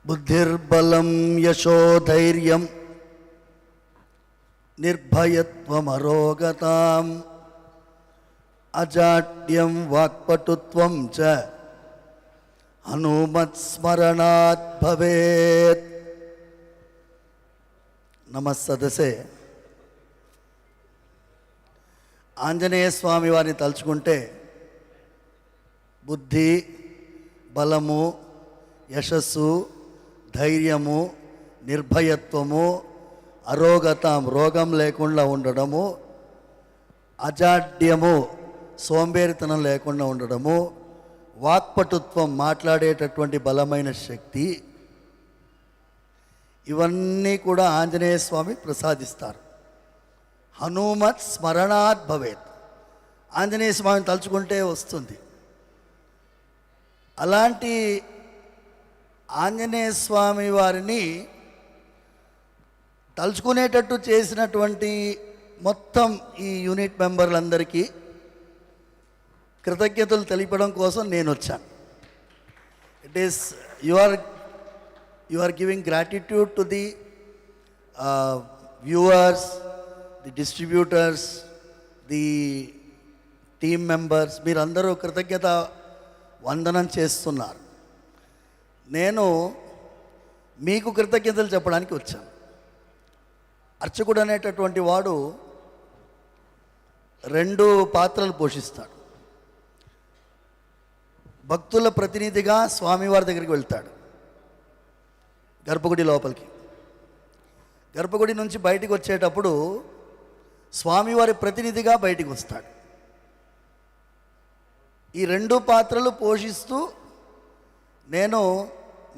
బుద్ధిర్బలం యశోధైర్యం నిర్భయత్వమరోగతాం అజాడ్యం వాక్పటుత్వం చ హనుమత్స్మరణాత్ భవేత్. నమస్సదసే. ఆంజనేయ స్వామి వారిని తలుచుకుంటే బుద్ధి, బలము, యశస్సు, ధైర్యము, నిర్భయత్వము, అరోగతం రోగం లేకుండా ఉండడము, అజాడ్యము సోంబేరితనం లేకుండా ఉండడము, వాక్పటుత్వం మాట్లాడేటటువంటి బలమైన శక్తి, ఇవన్నీ కూడా ఆంజనేయ స్వామి ప్రసాదిస్తారు. హనుమత్ స్మరణాత్ భవేత్. ఆంజనేయ స్వామిని తలుచుకుంటే వస్తుంది. అలాంటి ఆంజనేయ స్వామి వారిని తలుచుకునేటట్టు చేసినటువంటి మొత్తం ఈ యూనిట్ మెంబర్లందరికీ కృతజ్ఞతలు తెలిపడం కోసం నేను వచ్చాను. It is you are giving gratitude to the viewers, the distributors, the team members. మీరందరూ కృతజ్ఞత వందనం చేస్తున్నారు. నేను మీకు కృతజ్ఞతలు చెప్పడానికి వచ్చాను. అర్చకుడు అనేటటువంటి వాడు 2 పాత్రలు పోషిస్తాడు. భక్తుల ప్రతినిధిగా స్వామివారి దగ్గరికి వెళ్తాడు, గర్భగుడి లోపలికి. గర్భగుడి నుంచి బయటికి వచ్చేటప్పుడు స్వామివారి ప్రతినిధిగా బయటికి వస్తాడు. ఈ 2 పాత్రలు పోషిస్తూ నేను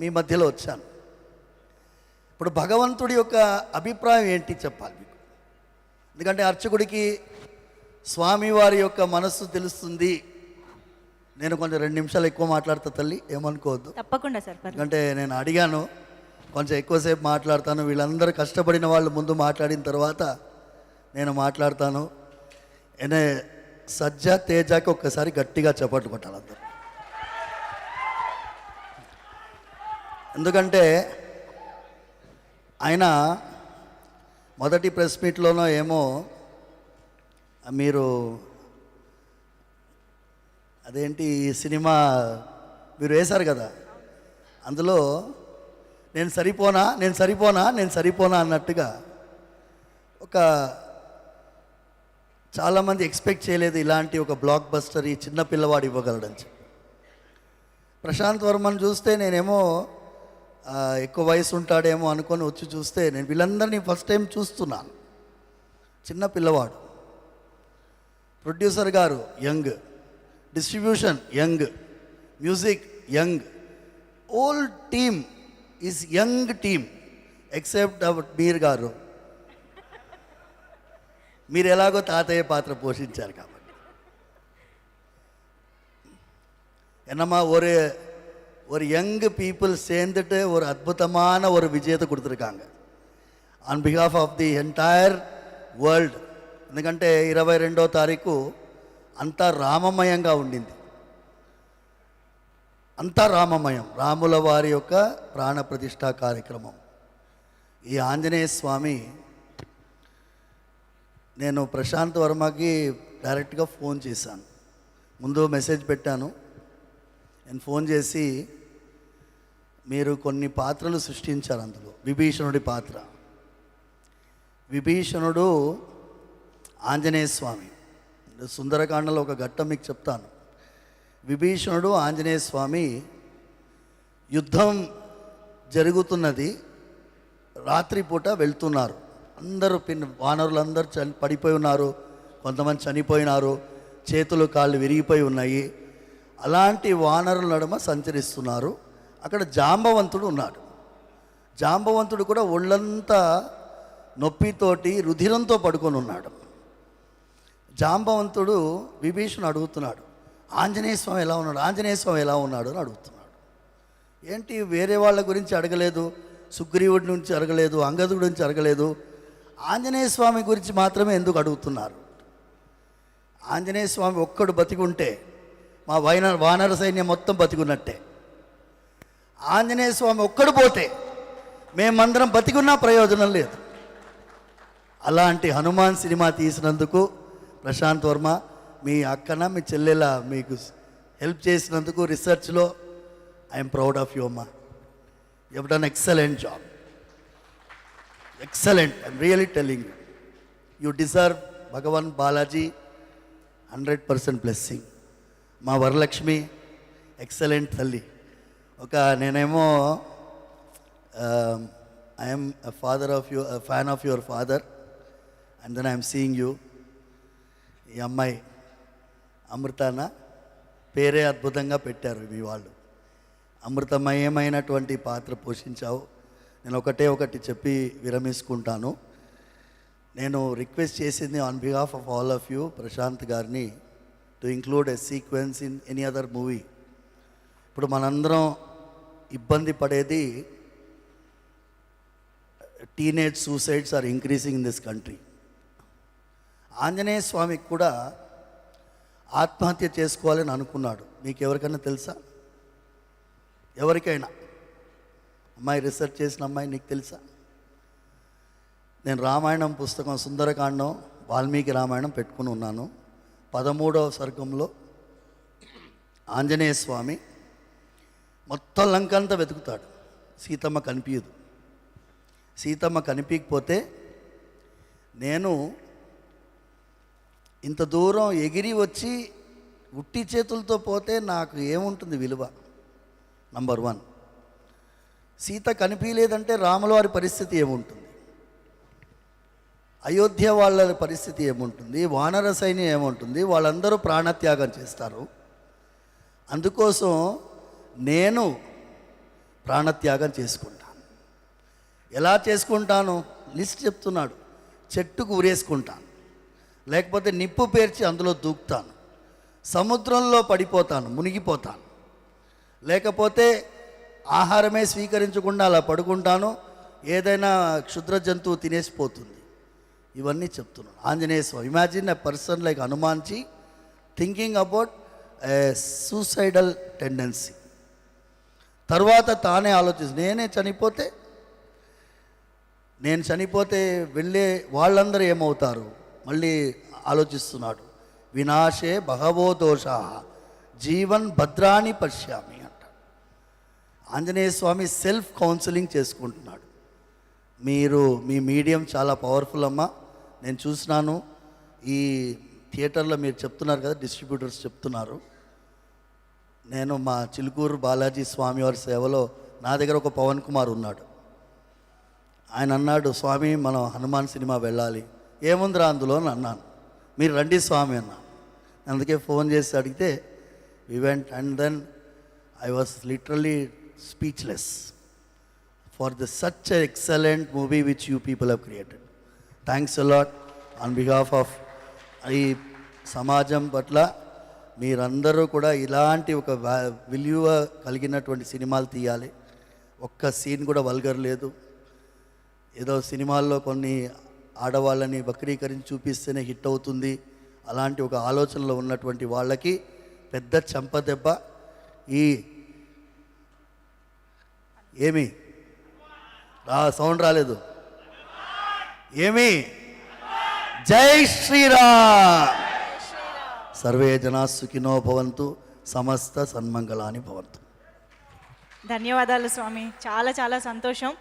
మీ మధ్యలో వచ్చాను. ఇప్పుడు భగవంతుడి యొక్క అభిప్రాయం ఏంటి చెప్పాలి మీకు. ఎందుకంటే అర్చకుడికి స్వామివారి యొక్క మనస్సు తెలుస్తుంది. నేను కొంచెం 2 నిమిషాలు ఎక్కువ మాట్లాడతా తల్లి, ఏమనుకోవద్దు. తప్పకుండా సార్. ఎందుకంటే నేను అడిగాను, కొంచెం ఎక్కువసేపు మాట్లాడతాను. వీళ్ళందరూ కష్టపడిన వాళ్ళు ముందు మాట్లాడిన తర్వాత నేను మాట్లాడతాను. ఏనే సజ్జా తేజాకి ఒక్కసారి గట్టిగా చప్పట్లు కొట్టాలి అందరూ. ఎందుకంటే ఆయన మొదటి ప్రెస్ మీట్లోనో ఏమో మీరు అదేంటి సినిమా మీరు వేశారు కదా, అందులో నేను సరిపోనా అన్నట్టుగా ఒక చాలామంది ఎక్స్పెక్ట్ చేయలేదు ఇలాంటి ఒక బ్లాక్ బస్టర్ ఈ చిన్న పిల్లవాడు ఇవ్వగలడని చెప్పి. ప్రశాంత్ వర్మను చూస్తే నేనేమో ఎక్కువ వయసు ఉంటాడేమో అనుకొని వచ్చి చూస్తే నేను వీళ్ళందరినీ ఫస్ట్ టైం చూస్తున్నాను. చిన్న పిల్లవాడు. ప్రొడ్యూసర్ గారు young, distribution young, music young, all team is young team except Meer గారు. మీరు ఎలాగో తాతయ్య పాత్ర పోషించారు కాబట్టి. என்னம்மா ஒரு யங் பீப்புள் சேர்ந்துட்டு ஒரு அற்புதமான ஒரு விஜயத்தை கொடுத்துருக்காங்க on behalf of the entire world. ఎందుకంటే 22వ తారీఖు అంతా రామమయంగా ఉండింది. అంతా రామమయం, రాముల వారి యొక్క ప్రాణ ప్రతిష్ఠా కార్యక్రమం. ఈ ఆంజనేయ స్వామి, నేను ప్రశాంత్ వర్మకి డైరెక్ట్గా ఫోన్ చేశాను. ముందు మెసేజ్ పెట్టాను. నేను ఫోన్ చేసి, మీరు కొన్ని పాత్రలు సృష్టించారు, అందులో విభీషణుడి పాత్ర. విభీషణుడు ఆంజనేయ స్వామి. సుందరకాండలో ఒక ఘట్టం మీకు చెప్తాను. విభీషణుడు ఆంజనేయ స్వామి యుద్ధం జరుగుతున్నది, రాత్రిపూట వెళ్తున్నారు. అందరూ వానరులందరూ పడిపోయి ఉన్నారు, కొంతమంది చనిపోయినారు, చేతులు కాళ్ళు విరిగిపోయి ఉన్నాయి. అలాంటి వానరుల నడుమ సంచరిస్తున్నారు. అక్కడ జాంబవంతుడు ఉన్నాడు. జాంబవంతుడు కూడా ఒళ్ళంతా నొప్పితోటి రుధిరంతో పడుకొని ఉన్నాడు. జాంబవంతుడు విభీషణుడు అడుగుతున్నాడు, ఆంజనేయ స్వామి ఎలా ఉన్నాడు, ఆంజనేయ స్వామి ఎలా ఉన్నాడు అని అడుగుతున్నాడు. ఏంటి వేరే వాళ్ళ గురించి అడగలేదు, సుగ్రీవుడి నుంచి అడగలేదు, అంగదుడి గురించి అడగలేదు, ఆంజనేయ స్వామి గురించి మాత్రమే ఎందుకు అడుగుతున్నారు? ఆంజనేయ స్వామి ఒక్కడు బతికుంటే మా వానర సైన్యం మొత్తం బతికున్నట్టే. ఆంజనేయ స్వామి ఒక్కడు పోతే మేమందరం బతికున్నా ప్రయోజనం లేదు. అలాంటి హనుమాన్ సినిమా తీసినందుకు ప్రశాంత్ వర్మ, మీ అక్కన మీ చెల్లెల మీకు హెల్ప్ చేసినందుకు రీసెర్చ్లో ఐఎమ్ ప్రౌడ్ ఆఫ్ యూ అమ్మా. You have done excellent job, excellent. I'm really telling you, you deserve Bhagwan Balaji 100% blessing. మా వరలక్ష్మి ఎక్సలెంట్ తల్లి. నేనేమో I'm father of you, fan of your father, and then I'm seeing you. ఈ అమ్మాయి అమృతాన పేరే అద్భుతంగా పెట్టారు మీ వాళ్ళు. అమృతమయమైనటువంటి పాత్ర పోషించావు. నేను ఒకటి చెప్పి విరమించుకుంటాను. నేను రిక్వెస్ట్ చేసింది on behalf of all of you, Prashanth గారిని, to include a sequence in any other movie. ఇప్పుడు మనందరం ఇబ్బంది పడేది, teenage suicides are increasing in this country. Anjaneya స్వామికి కూడా ఆత్మహత్య చేసుకోవాలని అనుకున్నాడు. మీకు ఎవరికైనా తెలుసా? ఎవరికైనా? అమ్మాయి, రీసెర్చ్ చేసిన అమ్మాయి, నీకు తెలుసా? నేను రామాయణం పుస్తకం సుందరకాండం, వాల్మీకి రామాయణం పెట్టుకుని ఉన్నాను. 13వ సర్గంలో ఆంజనేయ స్వామి మొత్తం లంకంతా వెతుకుతాడు, సీతమ్మ కనిపించదు. సీతమ్మ కనిపించకపోతే, నేను ఇంత దూరం ఎగిరి వచ్చి ఉట్టి చేతులతో పోతే నాకు ఏముంటుంది విలువ? నంబర్ 1. సీత కనిపించలేదంటే రాముల వారి పరిస్థితి ఏముంటుంది? అయోధ్య వాళ్ళ పరిస్థితి ఏముంటుంది? వానర సైన్యం ఏముంటుంది? వాళ్ళందరూ ప్రాణత్యాగం చేస్తారు. అందుకోసం నేను ప్రాణత్యాగం చేసుకుంటాను. ఎలా చేసుకుంటాను? లిస్ట్ చెప్తున్నాడు. చెట్టుకు ఉరేసుకుంటాను, లేకపోతే నిప్పు పేర్చి అందులో దూకుతాను, సముద్రంలో పడిపోతాను, మునిగిపోతాను, లేకపోతే ఆహారమే స్వీకరించకుండా అలా పడుకుంటాను, ఏదైనా క్షుద్ర జంతువు తినేసిపోతుంది. ఇవన్నీ చెప్తున్నాను. Anjaneya Swami, imagine a person like Hanumanji thinking about a suicidal tendency. తర్వాత తానే ఆలోచిస్తుంది, నేను చనిపోతే వెళ్ళే వాళ్ళందరూ ఏమవుతారు? మళ్ళీ ఆలోచిస్తున్నాడు. వినాశే బహవో దోషా జీవన్ భద్రాని పశ్యామి అంటాడు. ఆంజనేయ స్వామి సెల్ఫ్ కౌన్సిలింగ్ చేసుకుంటున్నాడు. మీ మీడియం చాలా పవర్ఫుల్ అమ్మా. నేను చూసినాను ఈ థియేటర్లో, మీరు చెప్తున్నారు కదా, డిస్ట్రిబ్యూటర్స్ చెప్తున్నారు. నేను మా చిలుకూరు బాలాజీ స్వామి వారి సేవలో, నా దగ్గర ఒక పవన్ కుమార్ ఉన్నాడు. ఆయన అన్నాడు, స్వామి మనం హనుమాన్ సినిమా వెళ్ళాలి. ఏముందిరా అందులో అని అన్నాను. మీరు రండి స్వామి అన్నాను. అందుకే ఫోన్ చేసి అడిగితే we went, and then I was literally speechless for the such excellent movie which you people have created. Thanks a lot on behalf of ఈ సమాజం పట్ల. మీరందరూ కూడా ఇలాంటి ఒక విలువ కలిగినటువంటి సినిమాలు తీయాలి. ఒక్క సీన్ కూడా వల్గర్ లేదు. ఏదో సినిమాల్లో కొన్ని ఆడవాళ్ళని వక్రీకరించి చూపిస్తేనే హిట్ అవుతుంది, అలాంటి ఒక ఆలోచనలో ఉన్నటువంటి వాళ్ళకి పెద్ద చెంపదెబ్బ. ఏమి సౌండ్ రాలేదు? ఏమి? జై శ్రీరామ్. సర్వే జనా సుఖినో భవంతు, సమస్త సన్మంగళాని భవంతు. ధన్యవాదాలు స్వామి, చాలా చాలా సంతోషం.